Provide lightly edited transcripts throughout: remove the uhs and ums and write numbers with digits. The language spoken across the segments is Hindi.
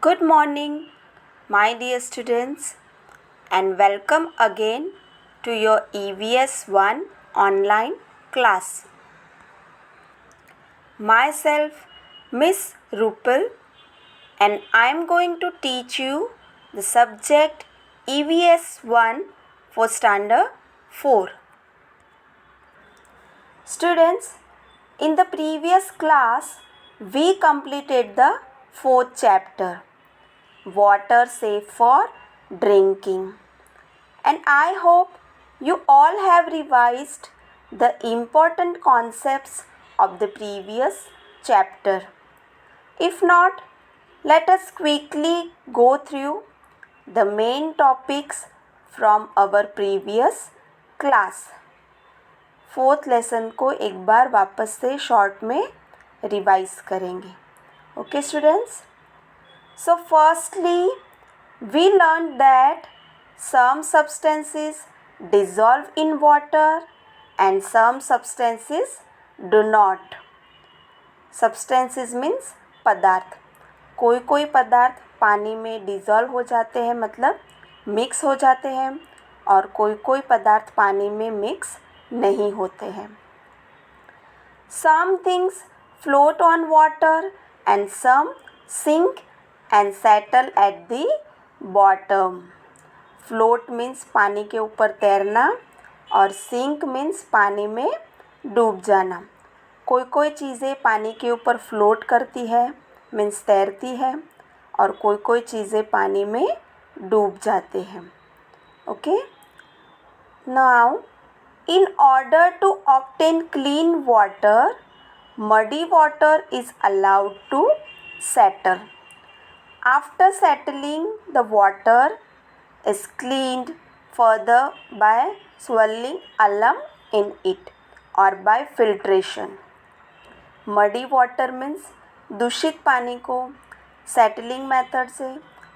Good morning, my dear students, and welcome again to your EVS 1 online class. Myself, Miss Rupal, and I am going to teach you the subject EVS 1 for Standard 4. Students, in the previous class, we completed the fourth chapter, Water Safe for Drinking. And I hope you all have revised the important concepts of the previous chapter. If not, let us quickly go through the main topics from our previous class. Fourth lesson को एक बार वापस से शॉर्ट में रिवाइज करेंगे. Okay students, so firstly we learn that some substances dissolve in water and some substances do not. Substances means पदार्थ. कोई कोई पदार्थ पानी में डिज़ोल्व हो जाते हैं, मतलब मिक्स हो जाते हैं, और कोई कोई पदार्थ पानी में मिक्स नहीं होते हैं. Some things float on water and some sink and settle at the bottom. Float means पानी के ऊपर तैरना और सिंक मीन्स पानी में डूब जाना. कोई कोई चीज़ें पानी के ऊपर फ्लोट करती है मीन्स तैरती है, और कोई कोई चीज़ें पानी में डूब जाते हैं. Okay, now in order to obtain clean water, muddy water is allowed to settle. After settling the water is cleaned further by swirling alum in it or by filtration. Muddy water means दूषित पानी को सेटलिंग मेथड से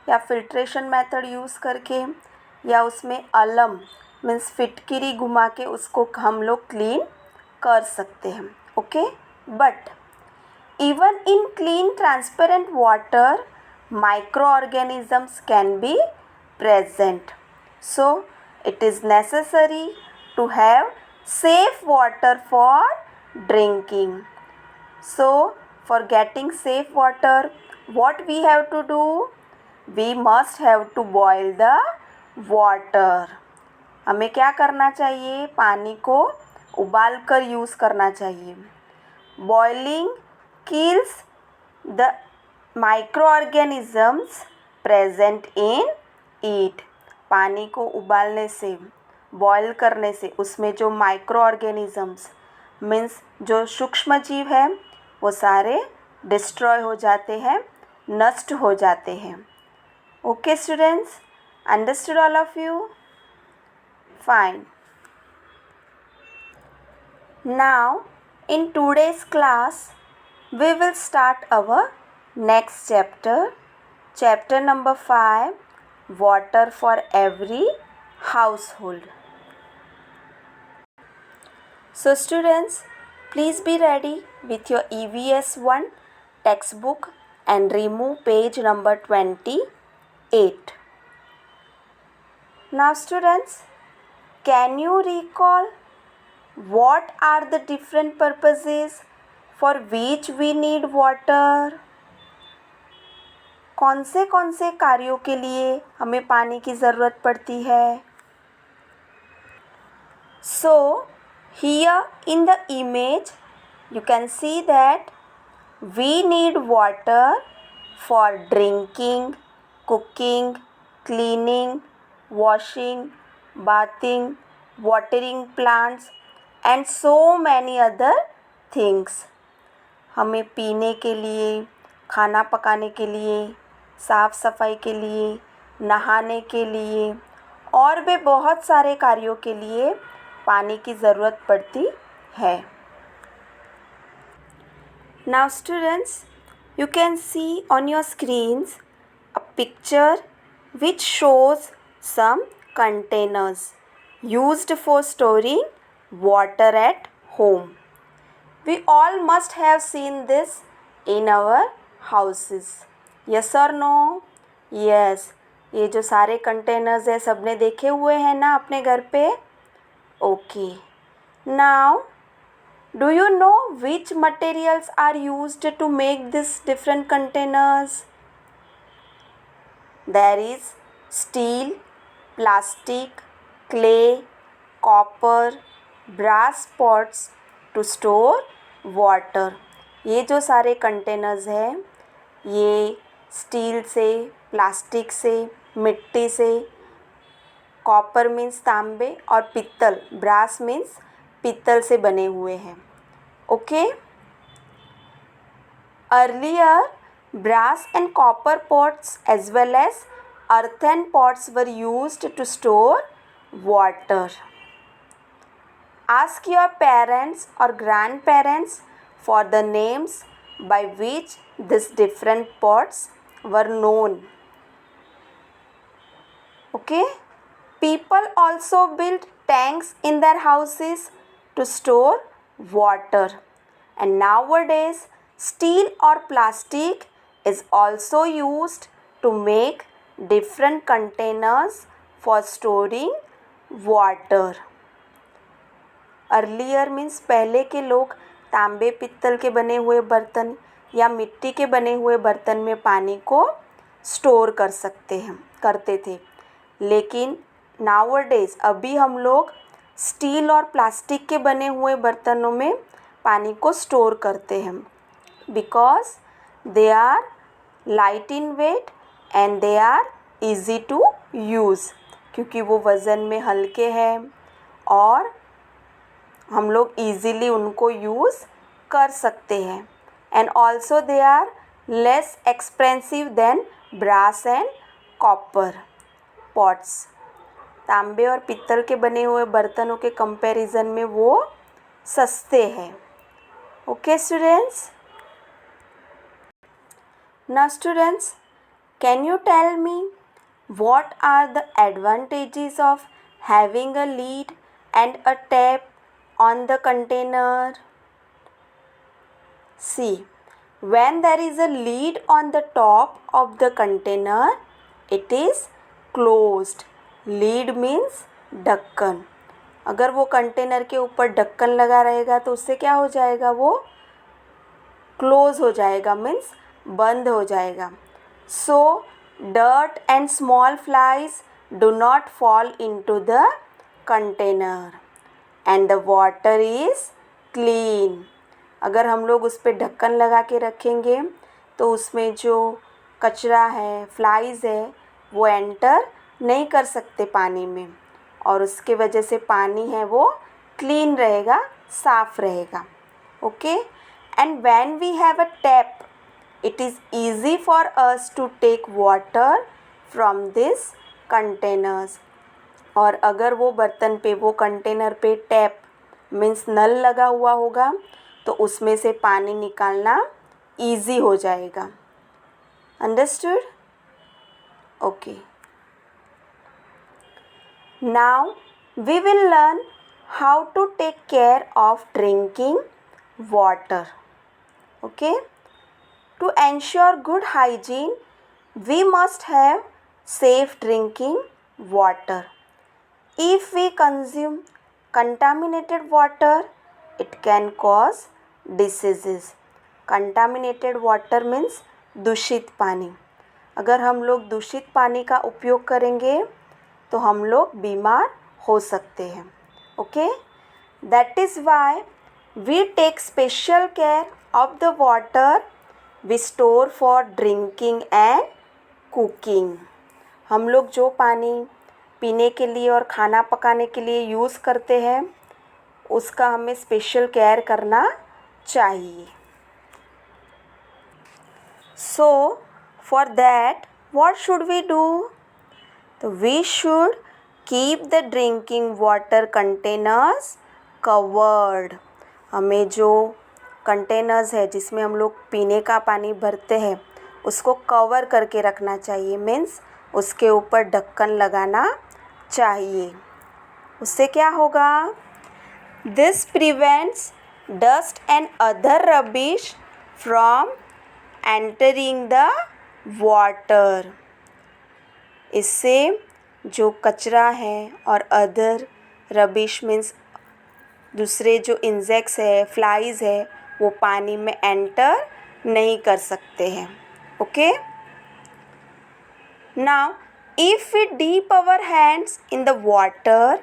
या फिल्ट्रेशन मेथड यूज़ करके या उसमें अलम मीन्स फिटकिरी घुमा के उसको हम लोग क्लीन कर सकते हैं. Okay, but even in clean transparent water micro organisms can be present. So it is necessary to have safe water for drinking. So for getting safe water, what we have to do? We must have to boil the water. हमें क्या करना चाहिए? पानी को उबाल कर यूज़ करना चाहिए. Boiling kills the microorganisms present in ईट. पानी को उबालने से, बॉयल करने से उसमें जो माइक्रो ऑर्गेनिज़म्स मीन्स जो सूक्ष्म जीव हैं वो सारे डिस्ट्रॉय हो जाते हैं, नष्ट हो जाते हैं. Okay students, understood all of you? Fine. Now in today's class we will start our next chapter, chapter number 5, water for every household. So students, please be ready with your EVS 1 textbook and remove page number 28. Now students, can you recall what are the different purposes for which we need water? कौन से कार्यों के लिए हमें पानी की ज़रूरत पड़ती है? So here in the image you can see that we need water for drinking, cooking, cleaning, washing, bathing, watering plants and so many other things. हमें पीने के लिए, खाना पकाने के लिए, साफ़ सफाई के लिए, नहाने के लिए और भी बहुत सारे कार्यों के लिए पानी की ज़रूरत पड़ती है. Now students, you can see on your screens a picture which shows some containers used for storing water at home. We all must have seen this in our houses. Yes और नो? यस। ये जो सारे कंटेनर्स है सबने देखे हुए हैं ना अपने घर पे? Okay. Now do you know which materials are used to make this different containers? There is steel, plastic, clay, copper, brass pots to store water. ये जो सारे कंटेनर्स हैं ये स्टील से, प्लास्टिक से, मिट्टी से, कॉपर मीन्स तांबे और पित्तल, ब्रास मीन्स पित्तल से बने हुए हैं. Okay. Earlier, brass and copper pots as well as earthen pots were used to store water. Ask your parents or grandparents for the names by which these different pots were known. Okay? People also built tanks in their houses to store water. And nowadays, steel or plastic is also used to make different containers for storing water. Earlier means पहले के लोग तांबे पित्तल के बने हुए बर्तन या मिट्टी के बने हुए बर्तन में पानी को स्टोर करते थे. लेकिन नाउअडेज अभी हम लोग स्टील और प्लास्टिक के बने हुए बर्तनों में पानी को स्टोर करते हैं because they are light in weight and they are easy to use. क्योंकि वो वज़न में हल्के हैं और हम लोग इजीली उनको यूज़ कर सकते हैं. And also they are less expensive than brass and copper pots. तांबे और पित्तल के बने हुए बर्तनों के कंपैरिजन में वो सस्ते हैं. Okay students. Now students, can you tell me what are the advantages of having a lid and a tap on the container? See, when there is a lid on the top of the container, it is closed. Lid means ढक्कन. अगर वो कंटेनर के ऊपर ढक्कन लगा रहेगा तो उससे क्या हो जाएगा, वो क्लोज हो जाएगा मीन्स बंद हो जाएगा. So dirt and small flies do not fall into the container and the water is clean. अगर हम लोग उस पर ढक्कन लगा के रखेंगे तो उसमें जो कचरा है, फ्लाइज है, वो एंटर नहीं कर सकते पानी में और उसके वजह से पानी है वो क्लीन रहेगा, साफ रहेगा. Okay. And when we have a tap, it is easy for us to take water from this containers. और अगर वो बर्तन पे, वो कंटेनर पे टैप मीन्स नल लगा हुआ होगा तो उसमें से पानी निकालना इजी हो जाएगा. Understood? Okay. Now we will learn how to take care of drinking water. Okay. To ensure good hygiene, we must have safe drinking water. If we consume contaminated water, it can cause diseases. Contaminated water means दूषित पानी. अगर हम लोग दूषित पानी का उपयोग करेंगे तो हम लोग बीमार हो सकते हैं. Okay? That is why we take special care of the water we store for drinking and cooking. हम लोग जो पानी पीने के लिए और खाना पकाने के लिए यूज़ करते हैं उसका हमें स्पेशल केयर करना चाहिए. So for that what should we do? तो we should keep the drinking water containers covered. हमें जो कंटेनर्स है जिसमें हम लोग पीने का पानी भरते हैं उसको कवर करके रखना चाहिए मीन्स उसके ऊपर ढक्कन लगाना चाहिए. उससे क्या होगा? This prevents dust and other rubbish from entering the water. इससे जो कचरा है और अदर रबिश मीन्स दूसरे जो इंसेक्ट्स है, फ्लाइज है, वो पानी में एंटर नहीं कर सकते हैं। Okay, now if we dip our hands in the water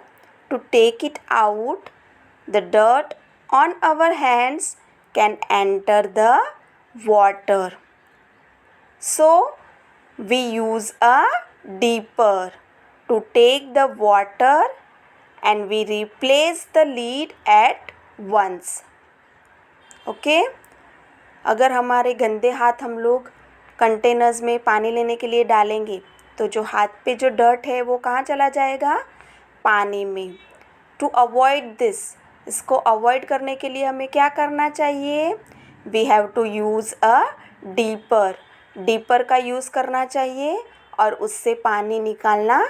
to take it out, the dirt on our hands can enter the water. So we use a dipper to take the water and we replace the lid at once. Okay? अगर हमारे गंदे हाथ हम लोग कंटेनर्स में पानी लेने के लिए डालेंगे तो जो हाथ पे जो डर्ट है वो कहाँ चला जाएगा? पानी में। टू अवॉइड दिस, इसको अवॉइड करने के लिए हमें क्या करना चाहिए? We have to use a dipper. Dipper का यूज़ करना चाहिए और उससे पानी निकालना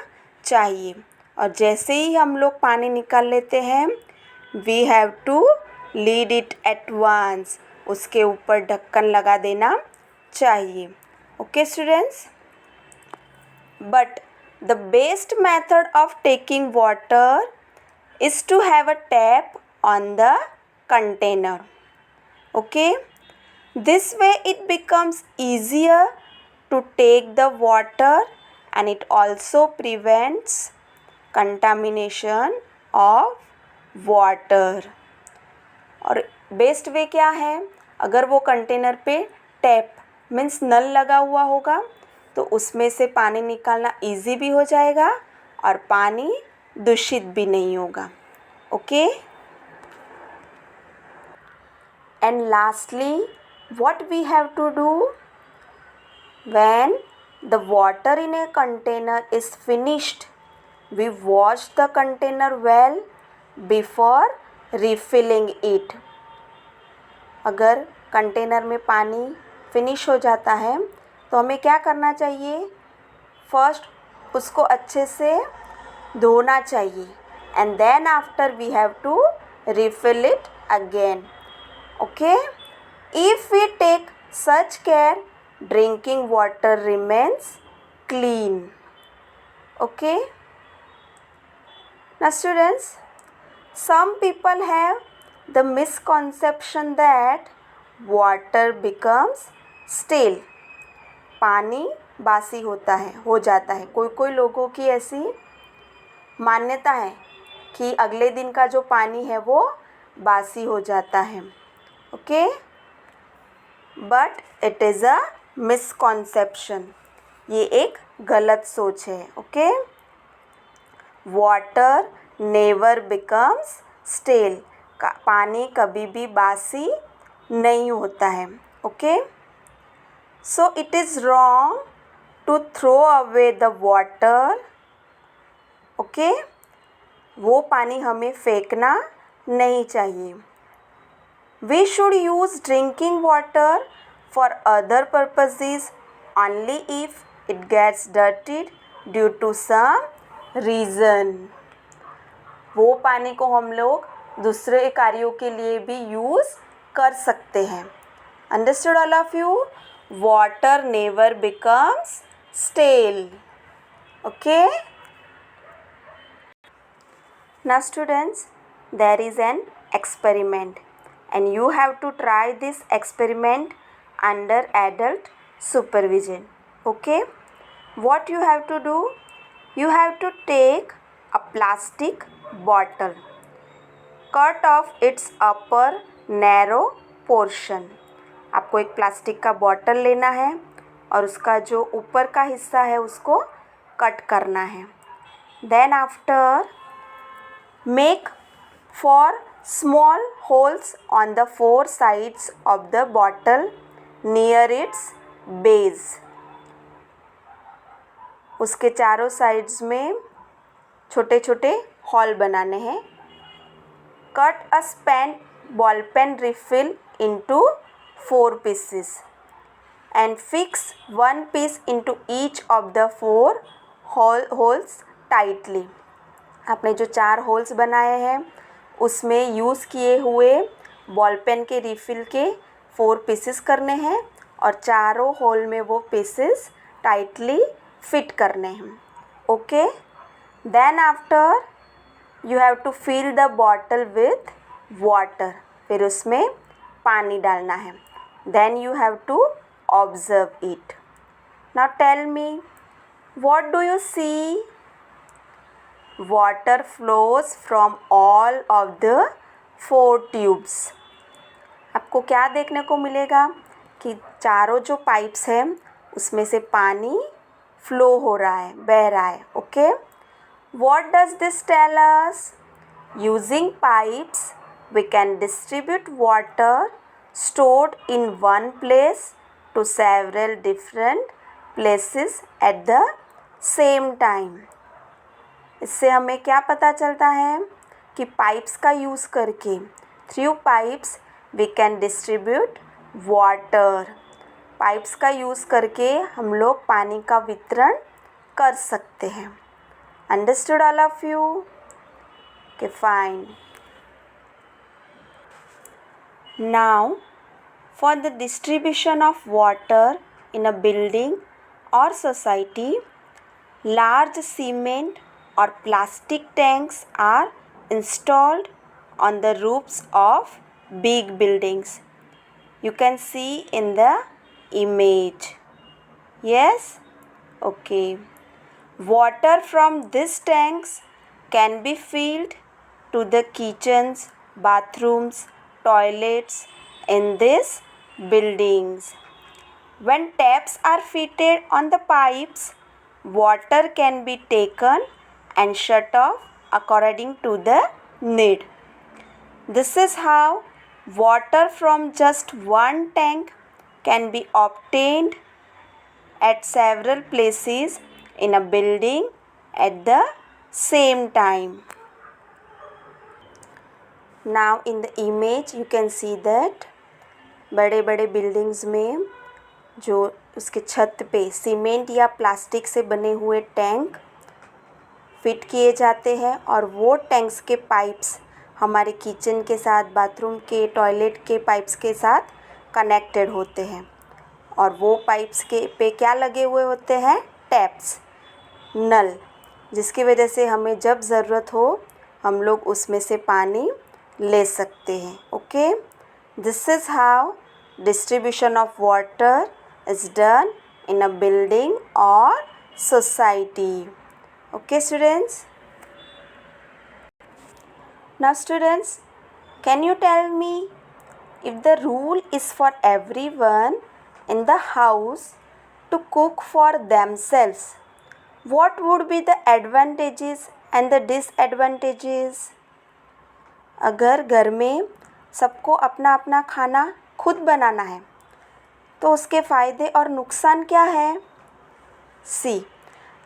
चाहिए। और जैसे ही हम लोग पानी निकाल लेते हैं, we have to lid it at once, उसके ऊपर ढक्कन लगा देना चाहिए। Okay students, but the best method of taking water is to have a tap on the container. Okay, this way it becomes easier to take the water and it also prevents contamination of water. और बेस्ट वे क्या है? अगर वो कंटेनर पे टैप मीन्स नल लगा हुआ होगा तो उसमें से पानी निकालना इजी भी हो जाएगा और पानी दूषित भी नहीं होगा। Okay, and lastly what we have to do when the water in a container is finished, we wash the container well before refilling it. अगर कंटेनर में पानी फिनिश हो जाता है तो हमें क्या करना चाहिए? फर्स्ट उसको अच्छे से धोना चाहिए and then after we have to refill it again. Okay, if we take such care, drinking water remains clean. Okay, now students, some people have the misconception that water becomes stale, पानी बासी होता है, हो जाता है। कोई लोगों की ऐसी मान्यता है कि अगले दिन का जो पानी है वो बासी हो जाता है। Okay, but it is a misconception, ये एक गलत सोच है। Okay, water never becomes stale, पानी कभी भी बासी नहीं होता है। Okay, so it is wrong to throw away the water. Okay, वो पानी हमें फेंकना नहीं चाहिए। We should use drinking water for other purposes only if it gets dirtied due to some reason. वो पानी को हम लोग दूसरे कार्यों के लिए भी यूज़ कर सकते हैं। Understood all of you? Water never becomes stale. Okay, now students, there is an experiment and you have to try this experiment under adult supervision. Okay, what you have to do? You have to take a plastic bottle, cut off its upper narrow portion. आपको एक प्लास्टिक का बॉटल लेना है और उसका जो ऊपर का हिस्सा है उसको कट करना है। Then after, make 4 small holes on the 4 sides of the bottle near its base. उसके चारों साइड्स में छोटे छोटे हॉल बनाने हैं। Cut a span ball pen refill into 4 pieces and fix 1 piece into each of the 4 holes tightly. आपने जो 4 होल्स बनाए हैं उसमें यूज़ किए हुए बॉल पेन के रिफ़िल के 4 पीसेस करने हैं और चारों होल में वो पीसेस टाइटली फिट करने हैं. Okay, then after you have to fill the bottle with water. फिर उसमें पानी डालना है. Then you have to observe it. Now tell me, what do you see? Water flows from all of the 4 tubes. आपको क्या देखने को मिलेगा कि चारों जो पाइप्स हैं उसमें से पानी फ्लो हो रहा है, बह रहा है. Okay, what does this tell us? Using pipes we can distribute water stored in one place to several different places at the same time. इससे हमें क्या पता चलता है कि पाइप्स का यूज़ करके through pipes we can distribute water. Pipes का यूज़ करके हम लोग पानी का वितरण कर सकते हैं. Understood all of you? Okay, fine. Now for the distribution of water in a building और society, large cement or plastic tanks are installed on the roofs of big buildings. You can see in the image. Yes? Okay. Water from these tanks can be filled to the kitchens, bathrooms, toilets in these buildings. When taps are fitted on the pipes, water can be taken and shut off according to the need. This is how water from just one tank can be obtained at several places in a building at the same time. Now in the image you can see that बड़े बड़े बिल्डिंग्स में जो उसके छत पे सीमेंट या प्लास्टिक से बने हुए टैंक फिट किए जाते हैं और वो टैंक्स के पाइप्स हमारे किचन के साथ, बाथरूम के, टॉयलेट के पाइप्स के साथ कनेक्टेड होते हैं. और वो पाइप्स के पे क्या लगे हुए होते हैं? टैप्स, नल, जिसकी वजह से हमें जब ज़रूरत हो हम लोग उसमें से पानी ले सकते हैं. Okay, this is how distribution of water is done in a building और society. Okay students? Now students, can you tell me, if the rule is for everyone in the house to cook for themselves, what would be the advantages and the disadvantages? अगर घर में सबको अपना अपना खाना खुद बनाना है तो उसके फ़ायदे और नुकसान क्या है? See,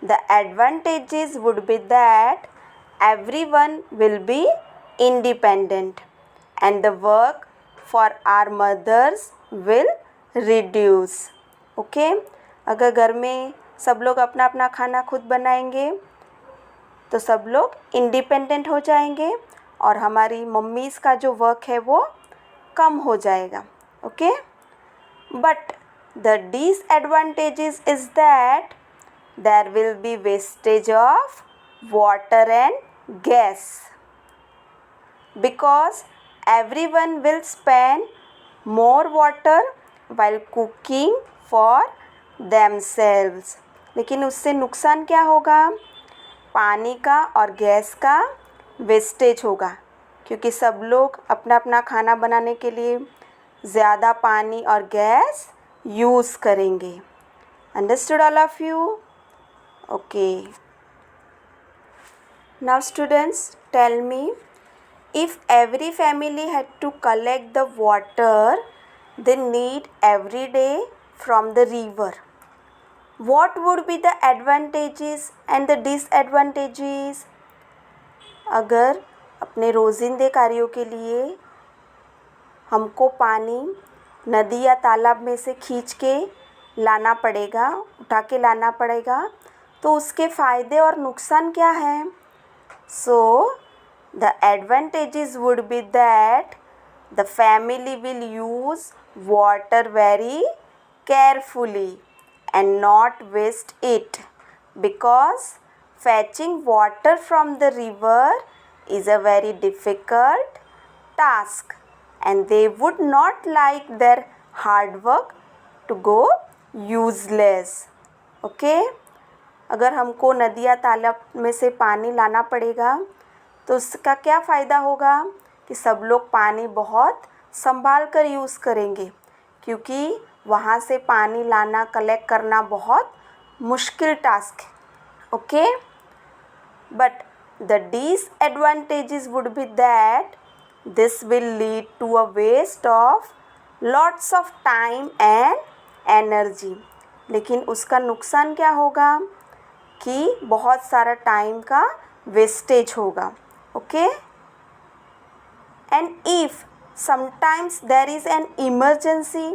the advantages would be that everyone will be independent and the work for our mothers will reduce. Okay? अगर घर में सब लोग अपना अपना खाना खुद बनाएंगे तो सब लोग इंडिपेंडेंट हो जाएंगे और हमारी मम्मीज़ का जो वर्क है वो कम हो जाएगा. Okay, but the disadvantages is that there will be wastage of water and gas because everyone will spend more water while cooking for themselves. लेकिन उससे नुकसान क्या होगा? पानी का और गैस का वेस्टेज होगा क्योंकि सब लोग अपना अपना खाना बनाने के लिए ज़्यादा पानी और गैस यूज़ करेंगे. Understood all of you? Okay. Now students, tell me, if every family had to collect the water they need every day from the river, what would be the advantages and the disadvantages? अगर अपने रोज़िंदे कार्यों के लिए हमको पानी नदी या तालाब में से खींच के लाना पड़ेगा, उठा के लाना पड़ेगा, तो उसके फ़ायदे और नुकसान क्या हैं? So the advantages would be that the family will use water very carefully and not waste it, because fetching water from the river is a very difficult task and they would not like their hard work to go useless. Okay अगर हमको नदिया तालाब में से पानी लाना पड़ेगा तो उसका क्या फ़ायदा होगा कि सब लोग पानी बहुत संभाल कर यूज़ करेंगे, क्योंकि वहाँ से पानी लाना कलेक्ट करना बहुत मुश्किल टास्क है. Okay but the disadvantages would be that this will lead to a waste of lots of time and energy. लेकिन उसका नुकसान क्या होगा कि बहुत सारा टाइम का वेस्टेज होगा. Okay and if sometimes there is an emergency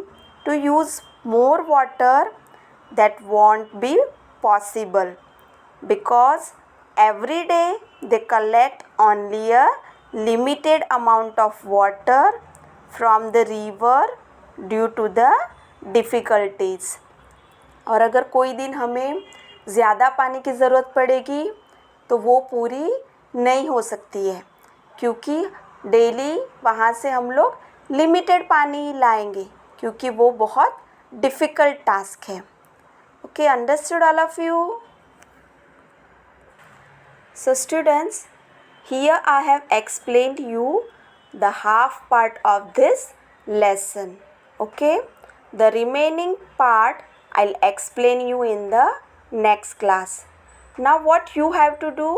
to use more water, that won't be possible, because every day they collect only a limited amount of water from the river due to the difficulties. और अगर कोई दिन हमें ज़्यादा पानी की ज़रूरत पड़ेगी तो वो पूरी नहीं हो सकती है, क्योंकि डेली वहाँ से हम लोग लिमिटेड पानी ही लाएंगे, क्योंकि वो बहुत डिफ़िकल्ट टास्क है. Okay understood all of you. So students, here I have explained you the half part of this lesson. Okay, the remaining part I'll explain you in the next class. Now what you have to do?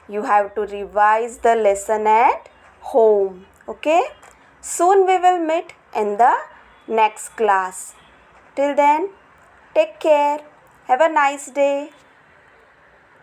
You have to revise the lesson at home. Okay, soon we will meet in the next class. Till then, take care. Have a nice day.